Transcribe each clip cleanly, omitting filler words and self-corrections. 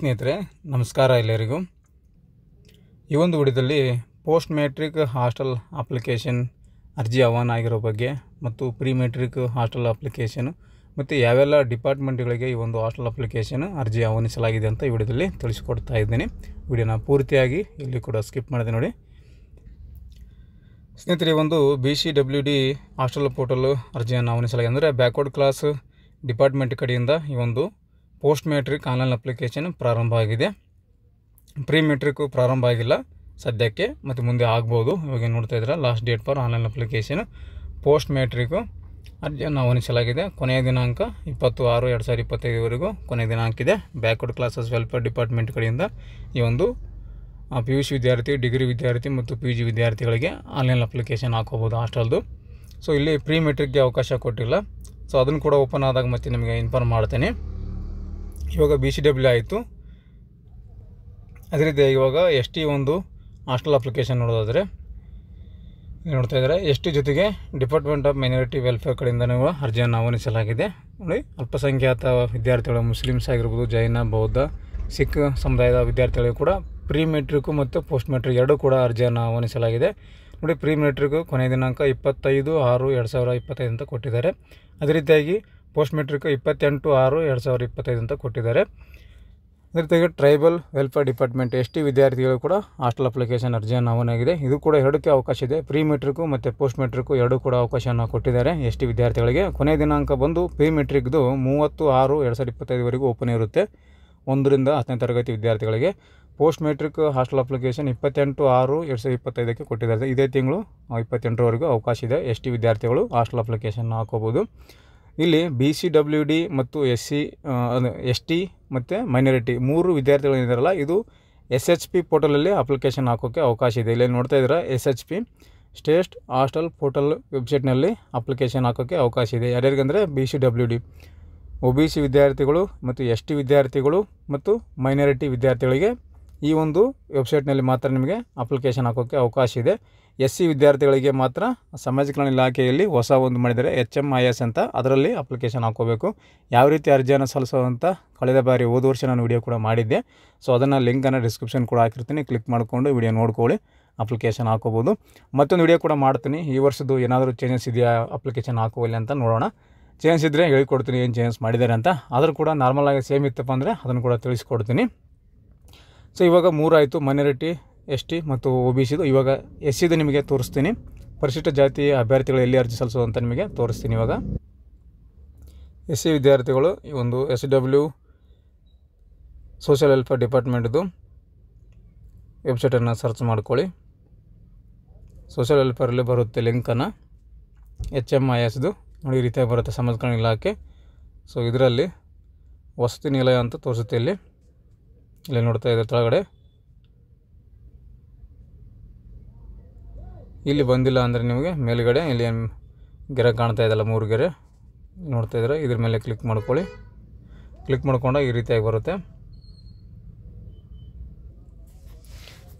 ಸ್ನೇಹಿತರೆ, ನಮಸ್ಕಾರ ಎಲ್ಲರಿಗೂ. ಈ ಒಂದು ವಿಡಿಯೋದಲ್ಲಿ ಪೋಸ್ಟ್ ಮ್ಯಾಟ್ರಿಕ್ ಹಾಸ್ಟೆಲ್ ಅಪ್ಲಿಕೇಶನ್ ಅರ್ಜಿ ಆಹ್ವಾನ ಆಗಿರೋ ಬಗ್ಗೆ ಮತ್ತು ಪ್ರೀ ಮ್ಯಾಟ್ರಿಕ್ ಹಾಸ್ಟೆಲ್ ಅಪ್ಲಿಕೇಶನ್ ಮತ್ತು ಯಾವೆಲ್ಲ ಡಿಪಾರ್ಟ್ಮೆಂಟ್ಗಳಿಗೆ ಈ ಒಂದು ಹಾಸ್ಟೆಲ್ ಅಪ್ಲಿಕೇಶನ್ ಅರ್ಜಿ ಆಹ್ವಾನಿಸಲಾಗಿದೆ ಅಂತ ಈ ವಿಡಿಯೋದಲ್ಲಿ ತಿಳಿಸಿಕೊಡ್ತಾ ಇದ್ದೀನಿ. ವಿಡಿಯೋನ ಪೂರ್ತಿಯಾಗಿ ಇಲ್ಲಿ ಕೂಡ ಸ್ಕಿಪ್ ಮಾಡಿದೆ ನೋಡಿ. ಸ್ನೇಹಿತರೆ, ಒಂದು BCWD ಹಾಸ್ಟೆಲ್ ಪೋರ್ಟಲ್ ಅರ್ಜಿಯನ್ನು ಆಹ್ವಾನಿಸಲಾಗಿದೆ. ಅಂದರೆ ಬ್ಯಾಕ್ವರ್ಡ್ ಕ್ಲಾಸ್ ಡಿಪಾರ್ಟ್ಮೆಂಟ್ ಕಡೆಯಿಂದ ಈ ಒಂದು ಪೋಸ್ಟ್ ಮ್ಯಾಟ್ರಿಕ್ ಆನ್ಲೈನ್ ಅಪ್ಲಿಕೇಶನ್ ಪ್ರಾರಂಭ ಆಗಿದೆ. ಪ್ರೀ ಮ್ಯಾಟ್ರಿಕ್ ಪ್ರಾರಂಭ ಆಗಿಲ್ಲ ಸದ್ಯಕ್ಕೆ, ಮತ್ತು ಮುಂದೆ ಆಗ್ಬೋದು. ಇವಾಗ ನೋಡ್ತಾ ಇದ್ದೀರಾ, last date for online application post matrix ಅರ್ಜಿಯನ್ನು ಆಹ್ವಾನಿಸಲಾಗಿದೆ. ಕೊನೆಯ ದಿನಾಂಕ 20/6/2025ವರೆಗೂ ಕೊನೆಯ ದಿನಾಂಕ ಇದೆ. ಬ್ಯಾಕ್ವರ್ಡ್ ಕ್ಲಾಸಸ್ ವೆಲ್ಫೇರ್ ಡಿಪಾರ್ಟ್ಮೆಂಟ್ ಕಡೆಯಿಂದ ಈ ಒಂದು PUC ವಿದ್ಯಾರ್ಥಿ, ಡಿಗ್ರಿ ವಿದ್ಯಾರ್ಥಿ ಮತ್ತು PG ವಿದ್ಯಾರ್ಥಿಗಳಿಗೆ ಆನ್ಲೈನ್ ಅಪ್ಲಿಕೇಶನ್ ಹಾಕೋಬೋದು ಹಾಸ್ಟೆಲ್ದು. ಸೊ ಇಲ್ಲಿ ಪ್ರೀ ಮೆಟ್ರಿಕ್ಗೆ ಅವಕಾಶ ಕೊಟ್ಟಿಲ್ಲ. ಸೊ ಅದನ್ನು ಕೂಡ ಓಪನ್ ಆದಾಗ ಮತ್ತೆ ನಿಮಗೆ ಇನ್ಫಾರ್ಮ್ ಮಾಡ್ತೇನೆ. ಇವಾಗ BCW ಆಯಿತು. ಅದೇ ರೀತಿ ಇವಾಗ ST ಒಂದು ಹಾಸ್ಟೆಲ್ ಅಪ್ಲಿಕೇಶನ್ ನೋಡೋದಾದರೆ ನೋಡ್ತಾ ಇದ್ದಾರೆ. ST ಜೊತೆಗೆ ಡಿಪಾರ್ಟ್ಮೆಂಟ್ ಆಫ್ ಮೈನಾರಿಟಿ ವೆಲ್ಫೇರ್ ಕಡೆಯಿಂದನೂ ಅರ್ಜಿಯನ್ನು ಆಹ್ವಾನಿಸಲಾಗಿದೆ. ನೋಡಿ, ಅಲ್ಪಸಂಖ್ಯಾತ ವಿದ್ಯಾರ್ಥಿಗಳು, ಮುಸ್ಲಿಮ್ಸ್ ಆಗಿರ್ಬೋದು, ಜೈನ, ಬೌದ್ಧ, ಸಿಖ್ ಸಮುದಾಯದ ವಿದ್ಯಾರ್ಥಿಗಳಿಗೂ ಕೂಡ ಪ್ರೀ ಮೆಟ್ರಿಕ್ ಮತ್ತು ಪೋಸ್ಟ್ ಮೆಟ್ರಿಕ್ ಎರಡೂ ಕೂಡ ಅರ್ಜಿಯನ್ನು ಆಹ್ವಾನಿಸಲಾಗಿದೆ. ನೋಡಿ, ಪ್ರೀ ಮೆಟ್ರಿಕ್ ಕೊನೆಯ ದಿನಾಂಕ 25/6/2025 ಅಂತ ಕೊಟ್ಟಿದ್ದಾರೆ. ಅದೇ ರೀತಿಯಾಗಿ ಪೋಸ್ಟ್ ಮೆಟ್ರಿಕ್ 28/6/2025 ಅಂತ ಕೊಟ್ಟಿದ್ದಾರೆ. ಅದೇ ರೀತಿಯಾಗಿ ಟ್ರೈಬಲ್ ವೆಲ್ಫೇರ್ ಡಿಪಾರ್ಟ್ಮೆಂಟ್ ST ವಿದ್ಯಾರ್ಥಿಗಳು ಕೂಡ ಹಾಸ್ಟೆಲ್ ಅಪ್ಲಿಕೇಶನ್ ಅರ್ಜಿಯನ್ನು ಆಹ್ವಾನಿಸಲಾಗಿದೆ. ಇದು ಕೂಡ ಎರಡಕ್ಕೆ ಅವಕಾಶ ಇದೆ. ಪ್ರೀ ಮೆಟ್ರಿಕ್ ಮತ್ತು ಪೋಸ್ಟ್ ಮೆಟ್ರಿಕ್ ಎರಡೂ ಕೂಡ ಅವಕಾಶವನ್ನು ಕೊಟ್ಟಿದ್ದಾರೆ ST ವಿದ್ಯಾರ್ಥಿಗಳಿಗೆ. ಕೊನೆಯ ದಿನಾಂಕ ಬಂದು ಪ್ರೀ ಮೆಟ್ರಿಕ್ದು 30/6/2025ವರೆಗೂ ಓಪನ್ ಇರುತ್ತೆ, 1ರಿಂದ 10ನೇ ತರಗತಿ ವಿದ್ಯಾರ್ಥಿಗಳಿಗೆ. ಪೋಸ್ಟ್ ಮೆಟ್ರಿಕ್ ಹಾಸ್ಟೆಲ್ ಅಪ್ಲಿಕೇಶನ್ 28/6/2025ಕ್ಕೆ ಕೊಟ್ಟಿದ್ದಾರೆ. ಇದೇ ತಿಂಗಳು 28ರವರೆಗೂ ಅವಕಾಶ ಇದೆ. ST ವಿದ್ಯಾರ್ಥಿಗಳು ಹಾಸ್ಟೆಲ್ ಅಪ್ಲಿಕೇಶನ್ ಹಾಕೋಬೋದು. ಇಲ್ಲಿ BCWD ಮತ್ತು ST ಮತ್ತು ಮೈನಾರಿಟಿ 3 ವಿದ್ಯಾರ್ಥಿಗಳಿದ್ದಾರಲ್ಲ, ಇದು SHP ಪೋರ್ಟಲಲ್ಲಿ ಅಪ್ಲಿಕೇಶನ್ ಹಾಕೋಕ್ಕೆ ಅವಕಾಶ ಇದೆ. ಇಲ್ಲಿ ನೋಡ್ತಾ ಇದ್ದೀರಾ, SHP ಸ್ಟೇಟ್ ಹಾಸ್ಟೆಲ್ ಪೋರ್ಟಲ್ ವೆಬ್ಸೈಟ್ನಲ್ಲಿ ಅಪ್ಲಿಕೇಶನ್ ಹಾಕೋಕ್ಕೆ ಅವಕಾಶ ಇದೆ. ಯಾರ್ಯಾರಿಗಂದರೆ BCWD OBC ವಿದ್ಯಾರ್ಥಿಗಳು ಮತ್ತು ST ವಿದ್ಯಾರ್ಥಿಗಳು ಮತ್ತು ಮೈನಾರಿಟಿ ವಿದ್ಯಾರ್ಥಿಗಳಿಗೆ ಈ ಒಂದು ವೆಬ್ಸೈಟ್ನಲ್ಲಿ ಮಾತ್ರ ನಿಮಗೆ ಅಪ್ಲಿಕೇಶನ್ ಹಾಕೋಕ್ಕೆ ಅವಕಾಶ ಇದೆ. SC ವಿದ್ಯಾರ್ಥಿಗಳಿಗೆ ಮಾತ್ರ ಸಮಾಜ ಕಲ್ಯಾಣ ಇಲಾಖೆಯಲ್ಲಿ ಹೊಸ ಒಂದು ಮಾಡಿದರೆ HMIS ಅಂತ, ಅದರಲ್ಲಿ ಅಪ್ಲಿಕೇಶನ್ ಹಾಕೋಬೇಕು. ಯಾವ ರೀತಿ ಅರ್ಜಿಯನ್ನು ಸಲ್ಲಿಸೋವಂತ ಕಳೆದ ಬಾರಿ ಹೋದ ವರ್ಷ ನಾನು ವಿಡಿಯೋ ಕೂಡ ಮಾಡಿದ್ದೆ. ಸೊ ಅದನ್ನು ಲಿಂಕನ್ನು ಡಿಸ್ಕ್ರಿಪ್ಷನ್ ಕೂಡ ಹಾಕಿರ್ತೀನಿ, ಕ್ಲಿಕ್ ಮಾಡಿಕೊಂಡು ವಿಡಿಯೋ ನೋಡ್ಕೊಳ್ಳಿ, ಅಪ್ಲಿಕೇಶನ್ ಹಾಕೋಬೋದು. ಮತ್ತೊಂದು ವಿಡಿಯೋ ಕೂಡ ಮಾಡ್ತೀನಿ, ಈ ವರ್ಷದ್ದು ಏನಾದರೂ ಚೇಂಜಸ್ ಇದೆಯಾ ಅಪ್ಲಿಕೇಶನ್ ಹಾಕೋಲ್ಲ ಅಂತ ನೋಡೋಣ. ಚೇಂಜ್ ಇದ್ದರೆ ಹೇಳ್ಕೊಡ್ತೀನಿ, ಏನು ಚೇಂಜಸ್ ಮಾಡಿದ್ದಾರೆ ಅಂತ. ಆದರೂ ಕೂಡ ನಾರ್ಮಲಾಗಿ ಸೇಮ್ ಇತ್ತಪ್ಪ ಅಂದರೆ ಅದನ್ನು ಕೂಡ ತಿಳಿಸ್ಕೊಡ್ತೀನಿ. ಸೊ ಇವಾಗ 3 ಆಯಿತು, ಮೈನಾರಿಟಿ, ST ಮತ್ತು OBCದು. ಇವಾಗ SCದು ನಿಮಗೆ ತೋರಿಸ್ತೀನಿ. ಪರಿಶಿಷ್ಟ ಜಾತಿ ಅಭ್ಯರ್ಥಿಗಳು ಎಲ್ಲಿ ಅರ್ಜಿ ಸಲ್ಲಿಸೋದು ಅಂತ ನಿಮಗೆ ತೋರಿಸ್ತೀನಿ. ಇವಾಗ SC ವಿದ್ಯಾರ್ಥಿಗಳು ಈ ಒಂದು SW ಸೋಷಿಯಲ್ ವೆಲ್ಫೇರ್ ಡಿಪಾರ್ಟ್ಮೆಂಟ್ದು ವೆಬ್ಸೈಟನ್ನು ಸರ್ಚ್ ಮಾಡ್ಕೊಳ್ಳಿ. ಸೋಷಿಯಲ್ ವೆಲ್ಫೇರಲ್ಲಿ ಬರುತ್ತೆ ಲಿಂಕನ್ನು, HMISದು ನೋಡಿ, ಈ ರೀತಿಯಾಗಿ ಬರುತ್ತೆ, ಸಮಾಜ ಕಲ್ಯಾಣ ಇಲಾಖೆ. ಸೊ ಇದರಲ್ಲಿ ವಸತಿ ನಿಲಯ ಅಂತ ತೋರಿಸುತ್ತೆ. ಇಲ್ಲಿ ನೋಡ್ತಾ ಇದ್ದಾರೆ ಕೆಳಗಡೆ. ಇಲ್ಲಿ ಬಂದಿಲ್ಲ ಅಂದರೆ ನಿಮಗೆ ಮೇಲುಗಡೆ ಇಲ್ಲಿ ಗೆರೆ ಕಾಣ್ತಾ ಇದೆಯಲ್ಲ, 3 ಗೆರೆ ನೋಡ್ತಾ ಇದ್ದಾರೆ, ಇದ್ರ ಮೇಲೆ ಕ್ಲಿಕ್ ಮಾಡ್ಕೊಳ್ಳಿ. ಕ್ಲಿಕ್ ಮಾಡ್ಕೊಂಡಾಗ ಈ ರೀತಿಯಾಗಿ ಬರುತ್ತೆ.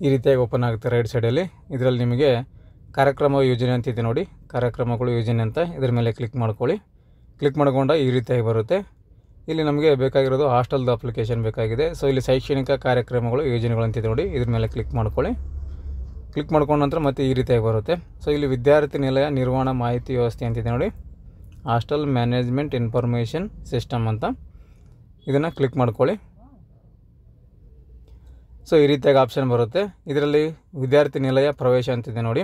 ಈ ರೀತಿಯಾಗಿ ಓಪನ್ ಆಗುತ್ತೆ ರೈಟ್ ಸೈಡಲ್ಲಿ. ಇದರಲ್ಲಿ ನಿಮಗೆ ಕಾರ್ಯಕ್ರಮ ಯೋಜನೆ ಅಂತಿದೆ ನೋಡಿ, ಕಾರ್ಯಕ್ರಮಗಳು ಯೋಜನೆ ಅಂತ, ಇದ್ರ ಮೇಲೆ ಕ್ಲಿಕ್ ಮಾಡ್ಕೊಳ್ಳಿ. ಕ್ಲಿಕ್ ಮಾಡ್ಕೊಂಡಾಗ ಈ ರೀತಿಯಾಗಿ ಬರುತ್ತೆ. ಇಲ್ಲಿ ನಮಗೆ ಬೇಕಾಗಿರೋದು ಹಾಸ್ಟೆಲ್ದು ಅಪ್ಲಿಕೇಶನ್ ಬೇಕಾಗಿದೆ. ಸೊ ಇಲ್ಲಿ ಶೈಕ್ಷಣಿಕ ಕಾರ್ಯಕ್ರಮಗಳು ಯೋಜನೆಗಳು ಅಂತಿದೆ ನೋಡಿ, ಇದ್ರ ಮೇಲೆ ಕ್ಲಿಕ್ ಮಾಡ್ಕೊಳ್ಳಿ. ಕ್ಲಿಕ್ ಮಾಡ್ಕೊಂಡ ನಂತರ ಮತ್ತೆ ಈ ರೀತಿಯಾಗಿ ಬರುತ್ತೆ. ಸೊ ಇಲ್ಲಿ ವಿದ್ಯಾರ್ಥಿ ನಿಲಯ ನಿರ್ವಹಣಾ ಮಾಹಿತಿ ವ್ಯವಸ್ಥೆ ಅಂತಿದೆ ನೋಡಿ, ಹಾಸ್ಟೆಲ್ ಮ್ಯಾನೇಜ್ಮೆಂಟ್ ಇನ್ಫಾರ್ಮೇಷನ್ ಸಿಸ್ಟಮ್ ಅಂತ, ಇದನ್ನು ಕ್ಲಿಕ್ ಮಾಡ್ಕೊಳ್ಳಿ. ಸೊ ಈ ರೀತಿಯಾಗಿ ಆಪ್ಷನ್ ಬರುತ್ತೆ. ಇದರಲ್ಲಿ ವಿದ್ಯಾರ್ಥಿ ನಿಲಯ ಪ್ರವೇಶ ಅಂತಿದೆ ನೋಡಿ.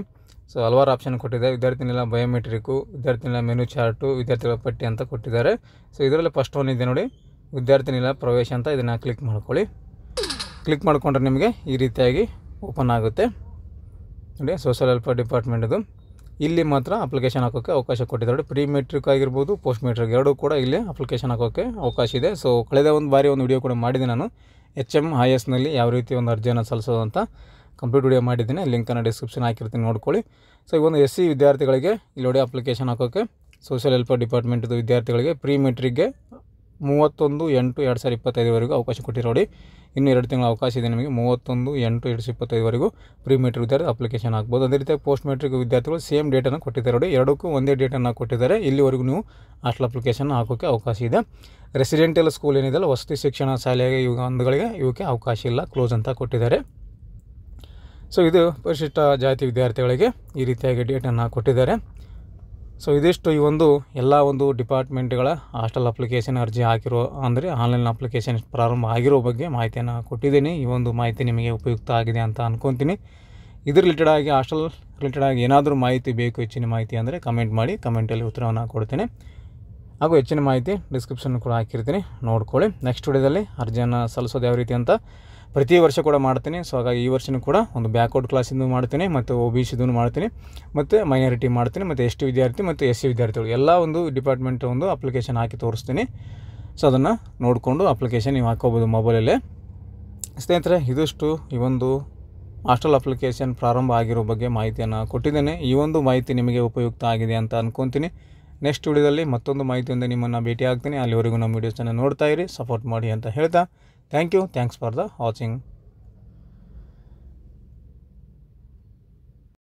ಸೊ ಹಲವಾರು ಆಪ್ಷನ್ ಕೊಟ್ಟಿದೆ. ವಿದ್ಯಾರ್ಥಿ ನಿಲಯ ಬಯೋಮೆಟ್ರಿಕ್ಕು, ವಿದ್ಯಾರ್ಥಿ ನಿಲಯ ಮೆನು ಚಾರ್ಟು, ವಿದ್ಯಾರ್ಥಿಗಳ ಪಟ್ಟಿ ಅಂತ ಕೊಟ್ಟಿದ್ದಾರೆ. ಸೊ ಇದರಲ್ಲಿ ಫಸ್ಟ್ ಒನ್ ಇದೆ ನೋಡಿ, ವಿದ್ಯಾರ್ಥಿ ನಿಲಯ ಪ್ರವೇಶ ಅಂತ, ಇದನ್ನು ಕ್ಲಿಕ್ ಮಾಡ್ಕೊಳ್ಳಿ. ಕ್ಲಿಕ್ ಮಾಡಿಕೊಂಡ್ರೆ ನಿಮಗೆ ಈ ರೀತಿಯಾಗಿ ಓಪನ್ ಆಗುತ್ತೆ ನೋಡಿ, ಸೋಷಿಯಲ್ ವೆಲ್ಫೇರ್ ಡಿಪಾರ್ಟ್ಮೆಂಟ್ದು. ಇಲ್ಲಿ ಮಾತ್ರ ಅಪ್ಲಿಕೇಶನ್ ಹಾಕೋಕ್ಕೆ ಅವಕಾಶ ಕೊಟ್ಟಿದ್ದಾರೆ. ಪ್ರೀ ಮೆಟ್ರಿಕ್ ಆಗಿರ್ಬೋದು, ಪೋಸ್ಟ್ ಮೆಟ್ರಿಕ್ ಎರಡೂ ಕೂಡ ಇಲ್ಲಿ ಅಪ್ಲಿಕೇಶನ್ ಹಾಕೋಕ್ಕೆ ಅವಕಾಶ ಇದೆ. ಸೊ ಕಳೆದ ಒಂದು ಬಾರಿ ಒಂದು ವಿಡಿಯೋ ಕೂಡ ಮಾಡಿದೆ ನಾನು, HMISನಲ್ಲಿ ಯಾವ ರೀತಿ ಒಂದು ಅರ್ಜಿಯನ್ನು ಸಲ್ಲಿಸೋದು ಅಂತ ಕಂಪ್ಲೀಟ್ ವಿಡಿಯೋ ಮಾಡಿದ್ದೀನಿ, ಲಿಂಕನ್ನು ಡಿಸ್ಕ್ರಿಪ್ಷನ್ ಹಾಕಿರ್ತೀನಿ, ನೋಡ್ಕೊಳ್ಳಿ. ಸೊ ಈ ಒಂದು SC ವಿದ್ಯಾರ್ಥಿಗಳಿಗೆ ಇಲ್ಲಿ ನೋಡಿ ಅಪ್ಲಿಕೇಶನ್ ಹಾಕೋಕ್ಕೆ, ಸೋಷಿಯಲ್ ವೆಲ್ಫೇರ್ ಡಿಪಾರ್ಟ್ಮೆಂಟ್ದು ವಿದ್ಯಾರ್ಥಿಗಳಿಗೆ ಪ್ರೀ ಮೆಟ್ರಿಕ್ಗೆ 31/8/2025 ಅವಕಾಶ ಕೊಟ್ಟಿರೋ ನೋಡಿ. ಇನ್ನೂ 2 ತಿಂಗಳ ಅವಕಾಶ ಇದೆ ನಿಮಗೆ. 31/8/2025 ಪ್ರೀ ಮೆಟ್ರಿಕ್ ವಿದ್ಯಾರ್ಥಿ ಅಪ್ಲಿಕೇಶನ್ ಹಾಕ್ಬೋದು. ಅದೇ ರೀತಿ ಪೋಸ್ಟ್ ಮೆಟ್ರಿಕ್ ವಿದ್ಯಾರ್ಥಿಗಳು ಸೇಮ್ ಡೇಟನ್ನು ಕೊಟ್ಟಿದ್ದಾರೆ ನೋಡಿ. ಎರಡಕ್ಕೂ ಒಂದೇ ಡೇಟನ್ನು ಕೊಟ್ಟಿದ್ದಾರೆ. ಇಲ್ಲಿವರೆಗೂ ನೀವು ಹಾಸ್ಟೆಲ್ ಅಪ್ಲಿಕೇಶನ್ ಹಾಕೋಕ್ಕೆ ಅವಕಾಶ ಇದೆ. ರೆಸಿಡೆಂಟಲ್ ಸ್ಕೂಲ್ ಏನಿದೆಯಲ್ಲ, ವಸತಿ ಶಿಕ್ಷಣ ಶಾಲೆಗೆ ಅಂಗಗಳಿಗೆ ಇವಕ್ಕೆ ಅವಕಾಶ ಇಲ್ಲ, ಕ್ಲೋಸ್ ಅಂತ ಕೊಟ್ಟಿದ್ದಾರೆ. ಸೊ ಇದು ಪರಿಶಿಷ್ಟ ಜಾತಿ ವಿದ್ಯಾರ್ಥಿಗಳಿಗೆ ಈ ರೀತಿಯಾಗಿ ಡೇಟನ್ನು ಕೊಟ್ಟಿದ್ದಾರೆ. ಸೊ ಇದಿಷ್ಟು ಈ ಒಂದು ಎಲ್ಲ ಒಂದು ಡಿಪಾರ್ಟ್ಮೆಂಟ್ಗಳ ಹಾಸ್ಟೆಲ್ ಅಪ್ಲಿಕೇಶನ್ ಅರ್ಜಿ ಹಾಕಿರೋ ಅಂದರೆ ಆನ್ಲೈನ್ ಅಪ್ಲಿಕೇಶನ್ ಪ್ರಾರಂಭ ಆಗಿರೋ ಬಗ್ಗೆ ಮಾಹಿತಿಯನ್ನು ಕೊಟ್ಟಿದ್ದೀನಿ. ಈ ಒಂದು ಮಾಹಿತಿ ನಿಮಗೆ ಉಪಯುಕ್ತ ಆಗಿದೆ ಅಂತ ಅಂದ್ಕೊತೀನಿ. ಇದ್ರ ರಿಲೇಟೆಡ್ ಆಗಿ ಹಾಸ್ಟೆಲ್ ರಿಲೇಟೆಡ್ ಆಗಿ ಏನಾದರೂ ಮಾಹಿತಿ ಬೇಕು, ಹೆಚ್ಚಿನ ಮಾಹಿತಿ ಅಂದರೆ ಕಮೆಂಟ್ ಮಾಡಿ, ಕಮೆಂಟಲ್ಲಿ ಉತ್ತರವನ್ನು ಕೊಡ್ತೇನೆ. ಹಾಗೂ ಹೆಚ್ಚಿನ ಮಾಹಿತಿ ಡಿಸ್ಕ್ರಿಪ್ಷನ್ ಕೂಡ ಹಾಕಿರ್ತೀನಿ, ನೋಡ್ಕೊಳ್ಳಿ. ನೆಕ್ಸ್ಟ್ ವಿಡಿಯೋದಲ್ಲಿ ಅರ್ಜಿಯನ್ನು ಸಲ್ಲಿಸೋದು ಯಾವ ರೀತಿ ಅಂತ ಪ್ರತಿ ವರ್ಷ ಕೂಡ ಮಾಡ್ತೀನಿ. ಸೊ ಹಾಗಾಗಿ ಈ ವರ್ಷವೂ ಕೂಡ ಒಂದು ಬ್ಯಾಕ್ವರ್ಡ್ ಕ್ಲಾಸಿಂದು ಮಾಡ್ತೀನಿ, ಮತ್ತು OBCದು ಮಾಡ್ತೀನಿ, ಮತ್ತು ಮೈನಾರಿಟಿ ಮಾಡ್ತೀನಿ, ಮತ್ತು ST ವಿದ್ಯಾರ್ಥಿ ಮತ್ತು SC ವಿದ್ಯಾರ್ಥಿಗಳು ಎಲ್ಲ ಒಂದು ಡಿಪಾರ್ಟ್ಮೆಂಟ್ ಒಂದು ಅಪ್ಲಿಕೇಶನ್ ಹಾಕಿ ತೋರಿಸ್ತೀನಿ. ಸೊ ಅದನ್ನು ನೋಡಿಕೊಂಡು ಅಪ್ಲಿಕೇಶನ್ ನೀವು ಹಾಕೋಬೋದು ಮೊಬೈಲಲ್ಲೇ. ಸ್ನೇಹಿತರೆ, ಇದಿಷ್ಟು ಈ ಒಂದು ಹಾಸ್ಟೆಲ್ ಅಪ್ಲಿಕೇಶನ್ ಪ್ರಾರಂಭ ಆಗಿರೋ ಬಗ್ಗೆ ಮಾಹಿತಿಯನ್ನು ಕೊಟ್ಟಿದ್ದೇನೆ. ಈ ಒಂದು ಮಾಹಿತಿ ನಿಮಗೆ ಉಪಯುಕ್ತ ಆಗಿದೆ ಅಂತ ಅಂದ್ಕೊತೀನಿ. ನೆಕ್ಸ್ಟ್ ವಿಡಿಯೋದಲ್ಲಿ ಮತ್ತೊಂದು ಮಾಹಿತಿಯಿಂದ ನಿಮ್ಮನ್ನು ಭೇಟಿ ಆಗ್ತೀನಿ. ಅಲ್ಲಿವರೆಗೂ ನಮ್ಮ ವೀಡಿಯೋಸನ್ನು ನೋಡ್ತಾ ಇರಿ, ಸಪೋರ್ಟ್ ಮಾಡಿ ಅಂತ ಹೇಳ್ತಾ thank you. Thanks for the watching.